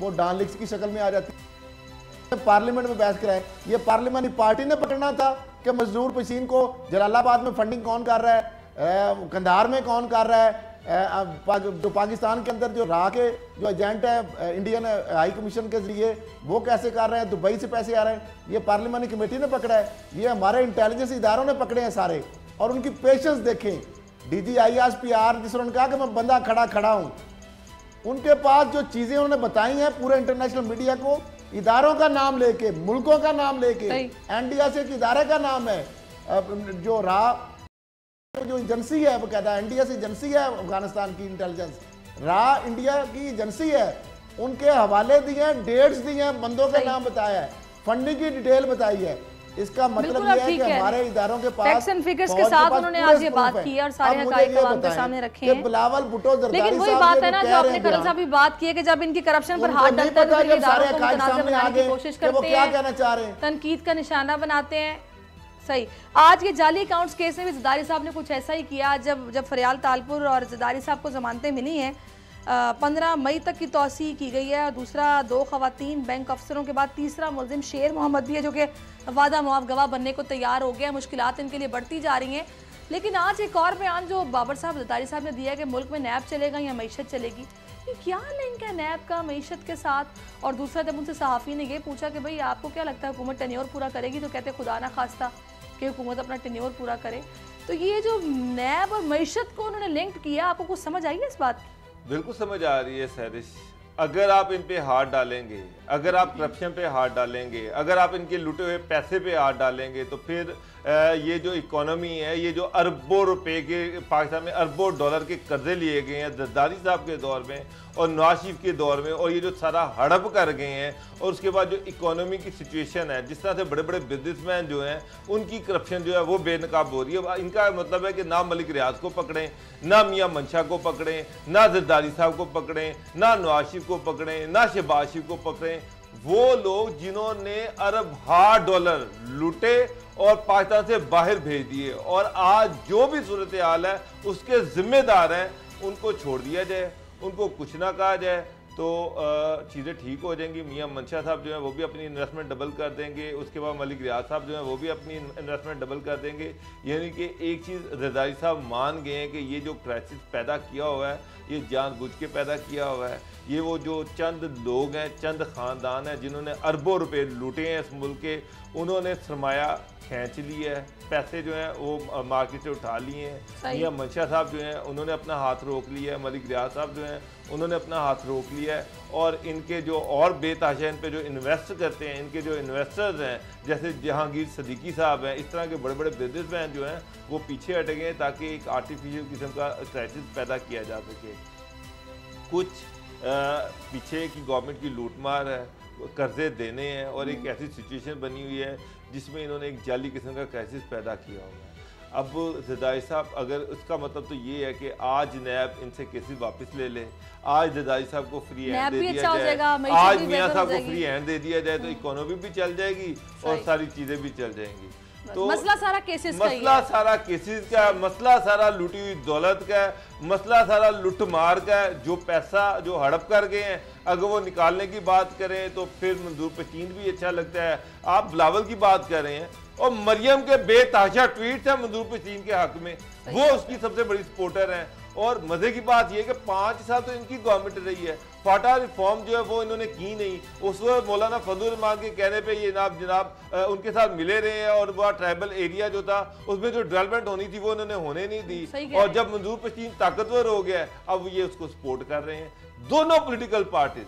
वो डान लीग्स की शक्ल में आ जाती है। पार्लियामेंट में बहस कराए, ये पार्लियामेंटी पार्टी ने पकड़ना था कि मजदूर पसीन को जलालाबाद में फंडिंग कौन कर रहा है, कंधार में कौन कर रहा है, जो पाकिस्तान के अंदर जो रा के जो एजेंट है इंडियन हाई कमीशन के जरिए वो कैसे कर रहे हैं, दुबई से पैसे आ रहे हैं, ये पार्लियामेंट्री कमेटी ने पकड़ा है, ये हमारे इंटेलिजेंस इदारों ने पकड़े हैं सारे। और उनकी पेशेंस देखें। डीजी ISPR जिस उन्होंने कहा कि मैं बंदा खड़ा हूँ, उनके पास जो चीज़ें उन्होंने बताई हैं पूरे इंटरनेशनल मीडिया को, इदारों का नाम लेके, मुल्कों का नाम लेके, NDSA के इदारे का नाम है, जो जो एजेंसी है वो कहता है NDSA एजेंसी है अफगानिस्तान की इंटेलिजेंस, इंडिया की एजेंसी है, उनके हवाले दिए हैं, डेट्स दिए हैं, बंदों का नाम बताया है, फंडिंग की डिटेल बताई है। इसका मतलब ये है कि हमारे इदारों के पास फैक्ट्स एंड फिगर्स के साथ उन्होंने आज ये बात की और सारे हकाइक आवाम के सामने रखे हैं। बिलावल भुट्टो जरदारी, लेकिन वही बात है ना जो आपने खरल साहब भी बात की है कि जब इनकी करप्शन पर हाथ डालता है तो इदारों को मुतनाज़ा बनाने की कोशिश करते हैं, तनकीद का निशाना बनाते हैं। सही। आज ये जाली अकाउंट्स केस में भी जरदारी साहब ने कुछ ऐसा ही किया। जब फरियाल तालपुर और जरदारी साहब को जमानतें मिली हैं, 15 मई तक की तौसी की गई है। दूसरा 2 खवातीन बैंक अफसरों के बाद तीसरा मुलजिम शेर मोहम्मद भी है जो कि वादा मुआफ गवाह बनने को तैयार हो गया। मुश्किलात इनके लिए बढ़ती जा रही हैं। लेकिन आज एक और बयान जो बाबर साहब जरदारी साहब ने दिया है कि मुल्क में नैब चलेगा या मईशत चलेगी। ये क्या लिंक है नैब का मईशत के साथ? और दूसरा जब उनसे सहाफ़ी ने ये पूछा कि भाई आपको क्या लगता है हुकूमत टेन्योर पूरा करेगी, तो कहते खुदा ना खास्ता कि हुकूमत अपना टेन्योर पूरा करे। तो ये जो नैब और मईशत को उन्होंने लिंक किया, आपको कुछ समझ आई है इस बात की? बिल्कुल समझ आ रही है सहरिश। अगर आप इन पे हाथ डालेंगे, अगर आप करप्शन पे हाथ डालेंगे, अगर आप इनके लुटे हुए पैसे पे हाथ डालेंगे, तो फिर ये जो इकोनॉमी है, ये जो अरबों रुपए के पाकिस्तान में अरबों डॉलर के कर्जे लिए गए हैं जरदारी साहब के दौर में और नवाज शरीफ के दौर में, और ये जो सारा हड़प कर गए हैं, और उसके बाद जो इकोनॉमी की सिचुएशन है, जिस तरह से बड़े बड़े बिजनेसमैन जो हैं उनकी करप्शन जो है वो बेनकाब हो रही है। इनका मतलब है कि ना मलिक रियाज को पकड़ें, ना मियाँ मंशा को पकड़ें, ना जरदारी साहब को पकड़ें, ना नवाज शरीफ को पकड़ें, ना शहबाज शरीफ को पकड़ें। वो लोग जिन्होंने अरब $100 लूटे और पाकिस्तान से बाहर भेज दिए, और आज जो भी सूरत हाल है उसके जिम्मेदार हैं, उनको छोड़ दिया जाए, उनको कुछ ना कहा जाए तो चीज़ें ठीक हो जाएंगी। मियाँ मंशा साहब जो है वो भी अपनी इन्वेस्टमेंट डबल कर देंगे, उसके बाद मलिक रियाज साहब जो है वो भी अपनी इन्वेस्टमेंट डबल कर देंगे। यानी कि एक चीज़ जरदारी साहब मान गए हैं कि ये जो क्राइसिस पैदा किया हुआ है ये जानबूझ के पैदा किया हुआ है। ये वो जो चंद लोग हैं, चंद ख़ानदान हैं जिन्होंने अरबों रुपए लूटे हैं इस मुल्क के, उन्होंने सरमाया खींच ली है, पैसे जो हैं वो मार्केट से उठा लिए हैं। सही। मियां मंशा साहब जो हैं उन्होंने अपना हाथ रोक लिया है, मलिक रियाज साहब जो हैं उन्होंने अपना हाथ रोक लिया है, और इनके जो और बेतहाशा इन पे जो इन्वेस्ट करते हैं, इनके जो इन्वेस्टर्स हैं जैसे जहांगीर सदीकी साहब हैं, इस तरह के बड़े बड़े बिजनेसमैन जो हैं वो पीछे हट गए हैं ताकि एक आर्टिफिशियल किस्म का क्राइसिस पैदा किया जा सके। कुछ पीछे की गवर्नमेंट की लूटमार है, कर्जे देने हैं, और एक ऐसी सिचुएशन बनी हुई है जिसमें इन्होंने एक जाली किस्म का क्राइसिस पैदा किया हुआ है। अब ज़रदारी साहब, अगर उसका मतलब तो ये है कि आज नैब इनसे केसेस वापस ले ले, आज ज़रदारी साहब को फ्री हैंड दे दिया जाए, आज मियां साहब को फ्री हैंड दे दिया जाए तो इकोनॉमी भी चल जाएगी और सारी चीज़ें भी चल जाएंगी। तो मसला सारा केसेस का मसला सारा केसेस का, मसला सारा लूटी हुई दौलत का, मसला सारा लुट मार का। जो पैसा जो हड़प कर गए हैं अगर वो निकालने की बात करें तो फिर मंजूर पशीन भी अच्छा लगता है। आप बिलावल की बात कर रहे हैं और मरियम के बेतहाशा ट्वीट्स हैं मंजूर पशीन के हक में, वो उसकी सबसे बड़ी सपोर्टर हैं। और मजे की बात यह कि 5 साल तो इनकी गवर्नमेंट रही है, फाटा रिफॉर्म जो है वो इन्होंने की नहीं। उस वक्त मौलाना फजल रहमान के कहने पे ये जनाब उनके साथ मिले रहे हैं, और वह ट्राइबल एरिया जो था उसमें जो डेवलपमेंट होनी थी वो उन्होंने होने नहीं दी। और जब मंजूर पशीन ताकतवर हो गया अब ये उसको सपोर्ट कर रहे हैं। दोनों पॉलिटिकल पार्टीज,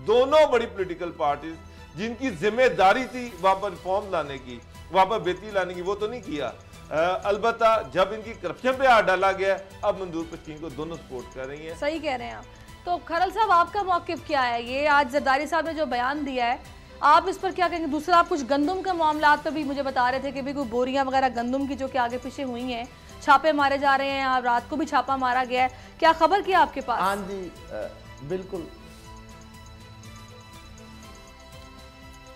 दोनों बड़ी पॉलिटिकल पार्टीज जिनकी जिम्मेदारी थी वहां पर रिफॉर्म लाने की, वहां पर बेहतरी लाने की, वो तो नहीं किया। अलबत्ता जब इनकी करप्शन पे हाथ डाला गया अब मंजूर पशीन को दोनों सपोर्ट कर रही हैं। सही कह रहे हैं आप। तो खरल साहब, आपका मौकिफ क्या है? ये आज ज़रदारी साहब ने जो बयान दिया है, आप इस पर क्या कहेंगे? दूसरा, आप कुछ गंदम के मामला पर भी मुझे बता रहे थे कि भी कोई बोरियां वगैरह गंदम की जो कि आगे पीछे हुई हैं, छापे मारे जा रहे हैं, रात को भी छापा मारा गया है, क्या खबर क्या आपके पास? हाँ जी, बिल्कुल।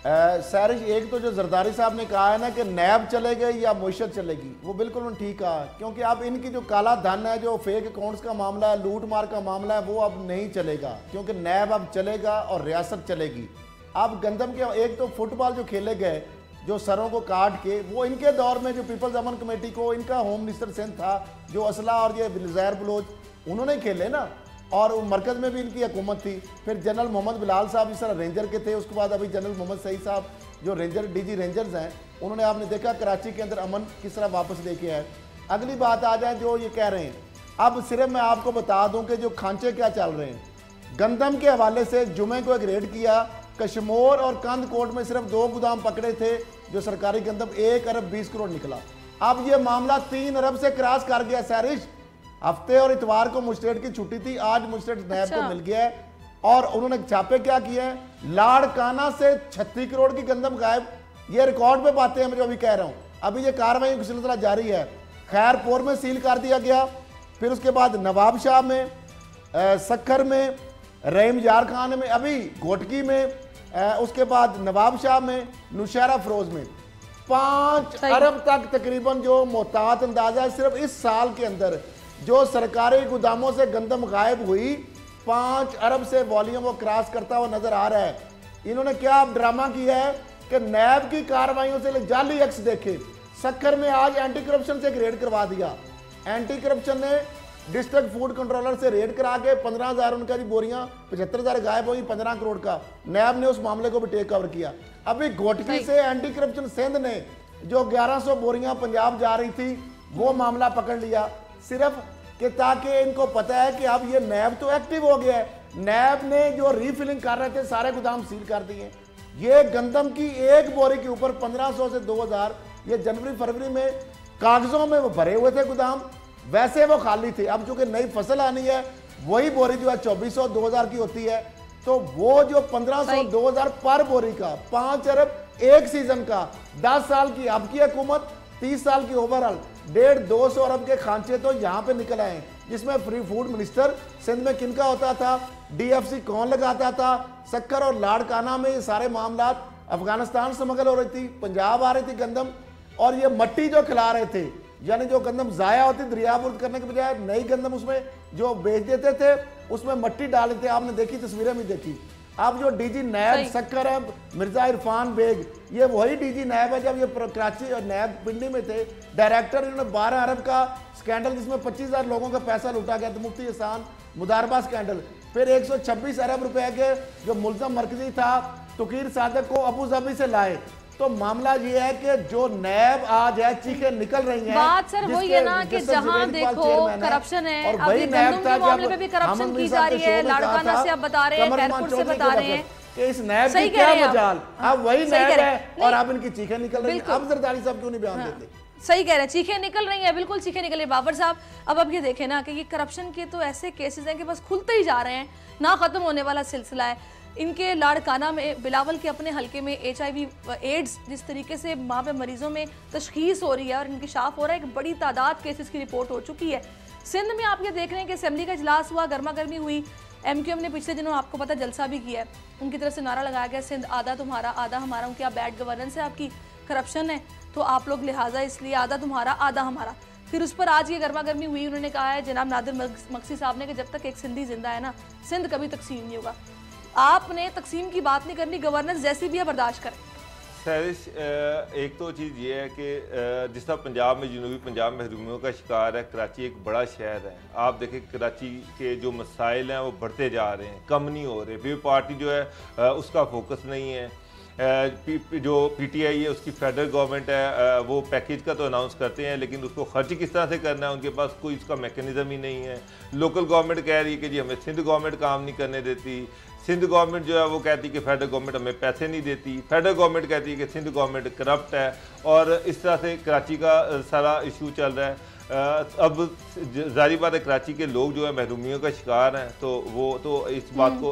सैरिश, एक तो जो जरदारी साहब ने कहा है ना कि नैब चलेगा या मुशत चलेगी, वो बिल्कुल उन्होंने ठीक कहा, क्योंकि अब इनकी जो काला धन है, जो फेक अकाउंट्स का मामला है, लूट मार का मामला है, वो अब नहीं चलेगा, क्योंकि नैब अब चलेगा और रियासत चलेगी। अब गंदम के एक तो फुटबॉल जो खेले गए जो सरों को काट के, वो इनके दौर में जो पीपल्स अमन कमेटी को इनका होम मिनिस्टर सिंध था, जो असला और ये ज़ैर बलोच, उन्होंने खेले ना, और मरकज़ में भी इनकी हुकूमत थी। फिर जनरल मोहम्मद बिलाल साहब इस तरह रेंजर के थे, उसके बाद अभी जनरल मोहम्मद सईद साहब जो रेंजर डीजी रेंजर्स हैं, उन्होंने आपने देखा कराची के अंदर अमन किस तरह वापस लेके आए। अगली बात आ जाए जो ये कह रहे हैं, अब सिर्फ मैं आपको बता दूं कि जो खांचे क्या चल रहे हैं, गंदम के हवाले से जुमे को एक रेड किया, कश्मोर और कंद कोट में सिर्फ 2 गोदाम पकड़े थे जो सरकारी गंदम 1 अरब 20 करोड़ निकला। अब ये मामला 3 अरब से क्रॉस कर गया। सैरिश, हफ्ते और इतवार को मजिस्ट्रेट की छुट्टी थी, आज मजिस्ट्रेट नैब को मिल गया है, और उन्होंने छापे क्या किए हैं, लाड़काना से 36 करोड़ की गंदम गायब। ये रिकॉर्ड पे बातें हैं, मैं जो अभी कह रहा हूं, अभी ये कार्रवाई का सिलसिला जारी है। खैरपुर में सील कर दिया गया, फिर उसके बाद नवाब शाह में, सक्खर में, रहीम यार खान में, अभी घोटकी में, उसके बाद नवाब शाह में, नुशहरा फरोज में 5 अरब तक तकरीबन जो मोहतात अंदाजा है सिर्फ इस साल के अंदर जो सरकारी गोदामों से गंदम गायब हुई, 5 अरब से वॉल्यूम वो क्रॉस करता हुआ नजर आ रहा है। इन्होंने क्या ड्रामा किया है कि नैब की कार्रवाइयों से जाली एक्स देखे। सक्खर में आज एंटी करप्शन से एक रेड करवा दिया, एंटी करप्शन ने डिस्ट्रिक्ट फूड कंट्रोलर से रेड करा के 15,000 उनका जी बोरियां, 75,000 गायब हुई, 15 करोड़ का। नैब ने उस मामले को भी टेक ओवर किया। अभी घोटकी से एंटी करप्शन सिंध ने जो 1100 बोरियां पंजाब जा रही थी वो मामला पकड़ लिया, सिर्फ कि ताकि इनको पता है कि अब ये नैब तो एक्टिव हो गया है। नैब ने जो रीफिलिंग कर रहे थे सारे गोदाम सील कर दिए। ये गंदम की एक बोरी के ऊपर 1500 से 2000 ये जनवरी फरवरी में कागजों में वो भरे हुए थे गोदाम, वैसे वो खाली थे। अब चूंकि नई फसल आनी है, वही बोरी जो है 2400 2000 की होती है, तो वो जो 1500 2000 पर बोरी का 5 अरब एक सीजन का, 10 साल की अब की हुकूमत, 30 साल की ओवरऑल 150-200 अरब के खांचे तो यहाँ पे निकल आए, जिसमें फ्री फूड मिनिस्टर सिंध में किनका होता था, डीएफसी कौन लगाता था, सक्कर और लाड़काना में ये सारे मामला, अफगानिस्तान स्मगल हो रही थी, पंजाब आ रही थी गंदम, और ये मट्टी जो खिला रहे थे, यानी जो गंदम जाया होती दरियाबुर्द करने के बजाय नई गंदम उसमें जो बेच देते थे उसमें मट्टी डाल देते। आपने देखी तस्वीरें भी देखी। अब जो डीजी नैब सक्कर है मिर्जा इरफान बेग, ये वही डीजी नैब है जब ये कराची और नैब पिंडी में थे डायरेक्टर। इन्होंने 12 अरब का स्कैंडल जिसमें 25,000 लोगों का पैसा लूटा गया था, मुफ्ती एहसान मुदारबा स्कैंडल। फिर 126 अरब रुपए के जो मुल्ज़म मरकजी था तुकीर सादक को अबू धाबी से लाए, तो मामला ये है कि जो नैब आज है चीखें निकल रही हैं। बात सर वही है ना कि जहां देखो करप्शन है, अब ये गंदम के मामले में भी करप्शन की जा रही है, लाड़काना से आप बता रहे हैं, खैरपुर से बता रहे हैं कि इस नैब की क्या मजाल, अब वही नैब है और अब इनकी चीखें निकल रही हैं। अब जरदारी साहब क्यों नहीं बयान देते? सही कह रहे हैं, चीखें निकल रही हैं, बिल्कुल चीखें निकल रही है बाबर साहब। अब ये देखें ना कि ये करप्शन के तो ऐसे केसेस हैं कि बस खुलते ही जा रहे हैं, ना खत्म होने वाला सिलसिला है। इनके लाड़काना में बिलावल के अपने हलके में HIV एड्स जिस तरीके से वहाँ पे मरीजों में तशखीस हो रही है और इंकशाफ हो रहा है, एक बड़ी तादाद केसेस की रिपोर्ट हो चुकी है। सिंध में आप ये देख रहे हैं कि असेंबली का इजलास हुआ, गर्मा गर्मी हुई। MQM ने पिछले दिनों आपको पता जलसा भी किया है, उनकी तरफ से नारा लगाया गया सिंध आधा तुम्हारा आधा हमारा। उनकी आप बैड गवर्नेंस है, आपकी करप्शन है, तो आप लोग लिहाजा इसलिए आधा तुम्हारा आधा हमारा। फिर उस पर आज ये गर्मा गर्मी हुई, उन्होंने कहा है जनाब नादिर मक्सी साहब ने कि जब तक एक सिंधी जिंदा है ना, सिंध कभी तकसीम नहीं होगा। आपने तकसीम की बात नहीं करनी, गवर्नेंस जैसी भी है बर्दाश्त करें। सैरिश, एक तो चीज़ ये है कि जिस तरह पंजाब में जनूबी पंजाब महरूमियों का शिकार है, कराची एक बड़ा शहर है। आप देखें कराची के जो मसाइल हैं वो बढ़ते जा रहे हैं, कम नहीं हो रहे। फिर पार्टी जो है उसका फोकस नहीं है। जो PTI है उसकी फेडरल गवर्नमेंट है, वो पैकेज का तो अनाउंस करते हैं लेकिन उसको खर्च किस तरह से करना है उनके पास कोई उसका मैकेनिज्म ही नहीं है। लोकल गवर्नमेंट कह रही है कि जी हमें सिंध गवर्नमेंट काम नहीं करने देती। सिंध गवर्नमेंट जो है वो कहती है कि फेडरल गवर्नमेंट हमें पैसे नहीं देती। फेडरल गवर्नमेंट कहती है कि सिंध गवर्नमेंट करप्ट है। और इस तरह से कराची का सारा इशू चल रहा है। अब जारी बात है कराची के लोग जो है महरूमियों का शिकार हैं, तो वो तो इस बात को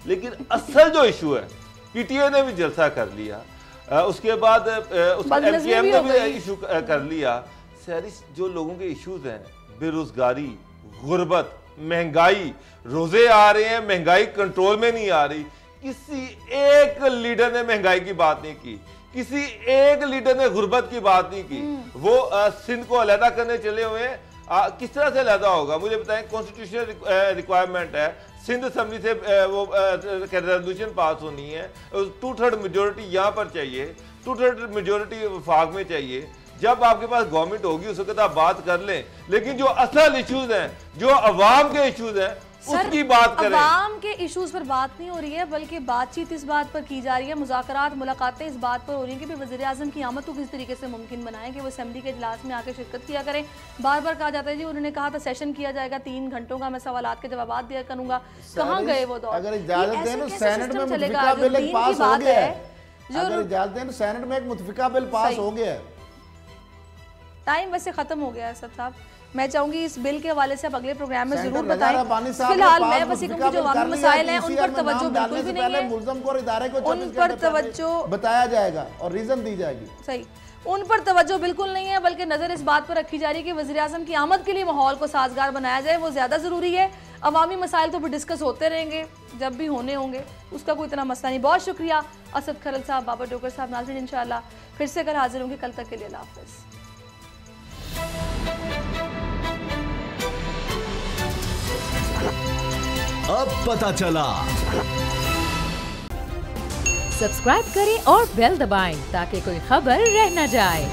लेकिन असल जो इशू है PTI ने भी जलसा कर लिया, उसके बाद MQM ने भी इशू कर लिया। सैरिश, जो लोगों के इश्यूज हैं, बेरोजगारी, गुर्बत, महंगाई, रोजे आ रहे हैं, महंगाई कंट्रोल में नहीं आ रही। किसी एक लीडर ने महंगाई की बात नहीं की, किसी एक लीडर ने गुर्बत की बात नहीं की। वो सिंध को अलहदा करने चले हुए हैं। किस तरह से अलहदा होगा मुझे बताएं। कॉन्स्टिट्यूशनल रिक्वायरमेंट है, सिंध असेंबली से वो रेजोल्यूशन पास होनी है, 2/3 मेजोरिटी यहाँ पर चाहिए, 2/3 मेजोरिटी वफाक में चाहिए। जब आपके पास गवर्नमेंट होगी उस वक्त आप बात कर लें, लेकिन जो असल इश्यूज हैं, जो अवाम के इश्यूज हैं, उसकी बात करें। अवाम के इश्यूज पर बात नहीं हो रही है, बल्कि बातचीत इस बात पर की जा रही है, मुज़ाकरात मुलाकातें इस बात पर हो रही हैं कि वज़ीर आज़म की आमद को किस तरीके से मुमकिन बनाएं कि वो असेंबली के इजलास में आकर शिरकत किया करें। बार बार कहा जाता है जी उन्होंने कहा था सेशन किया जाएगा 3 घंटों का, मैं सवालात के जवाब दिया करूंगा। कहाँ गए वो दौर? अगर इजाजत दें तो सेनेट में मुतफिका बिल एक पास हो गया है। अगर इजाजत दें तो सेनेट में एक मुतफिका बिल पास हो गया है। टाइम वैसे खत्म हो गया है सब साहब। मैं चाहूंगी इस बिल के हवाले से आप अगले प्रोग्राम में जरूर बताएं। फिलहाल मैं बस कहूंगी जो अवामी मसाइल हैं उन पर तवज्जो बिल्कुल भी नहीं है, मुल्ज़म को और इदारे को उन पर तवज्जो बताया जाएगा और रीजन दी जाएगी। सही, उन पर तवज्जो बिल्कुल नहीं है, बल्कि नजर इस बात पर रखी जा रही है कि वज़ीर आज़म की आमद के लिए माहौल को साजगार बनाया जाए, वो ज्यादा जरूरी है। अवामी मसाइल तो डिस्कस होते रहेंगे, जब भी होने होंगे, उसका कोई इतना मसला नहीं। बहुत शुक्रिया असद खरल साहब, बाबर डोगर साहब। नाज़रीन इंशाअल्लाह फिर से कल हाजिर होंगे, कल तक के लिए अल्लाह हाफ़िज़। अब पता चला। सब्सक्राइब करें और बेल दबाएं ताकि कोई खबर रह न जाए।